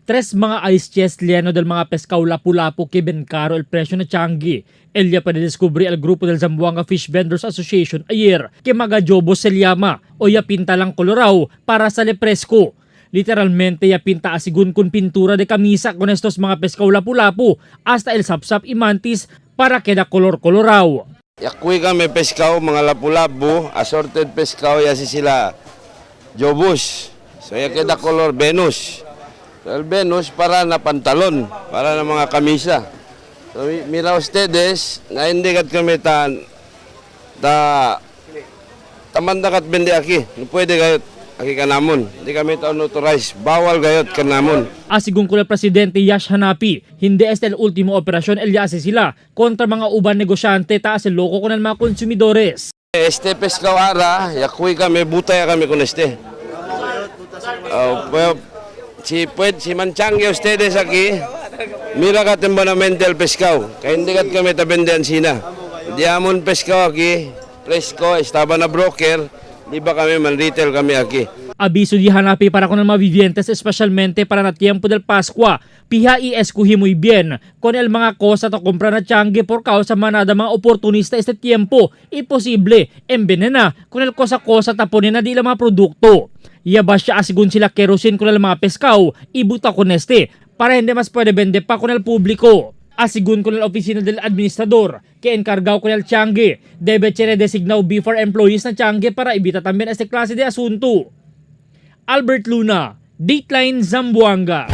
Tres mga aisches lieno del mga pescao Lapu-Lapu que ben caro el precio na Changi. Ella pa descubri al grupo del Zamboanga Fish Vendors Association ayer que magajobos se llama o ya pinta lang koloraw para sa lepresco. Literalmente ya pinta asigun con pintura de camisa con estos mga pescao Lapu-Lapu hasta el sapsap y mantis para queda color koloraw. Yakui kami pescao, mga Lapu-Lapu, assorted pescao yasi sila jobos. So ya queda color Venus. El Venus para na pantalon, para na mga kamisa. So mira ustedes, na hindi kat kami tamanda kat bende aki. No pwede gayot aki kanamon. Hindi kami unauthorized. Bawal gayot kanamon. Asigung ko el presidente Yash Hanapi, hindi este el ultimo operasyon el yase sila kontra mga uban negosyante taas el loko con el mga konsumidores. Este pescao ara, yakui kami, butaya kami con este. Si manchangue ustedes aquí, mira katembanamente el pescado, kaya hindi kat kami tabendean sina. Diamond pescado aquí, fresco, estaba na broker, di ba kami man retail kami aquí. Abiso di Hanapi para con el mga vivientes especialmente para na tiempo del Pascua. Piha y escogi muy bien con el mga cosa to compra na Changi por causa manada mga oportunista este tiempo y posible envenena con el cosa-cosa taponin na di la mga produkto. Yaba siya asigun sila kerosene con el mga pescao ibuta con este para hindi mas pwede vende pa con el publiko. Asigun con el oficina del administrador que encargao con el Changi debe chere designao before employees na Changi para ibita también este klase de asunto. Albert Luna, Dateline Zamboanga.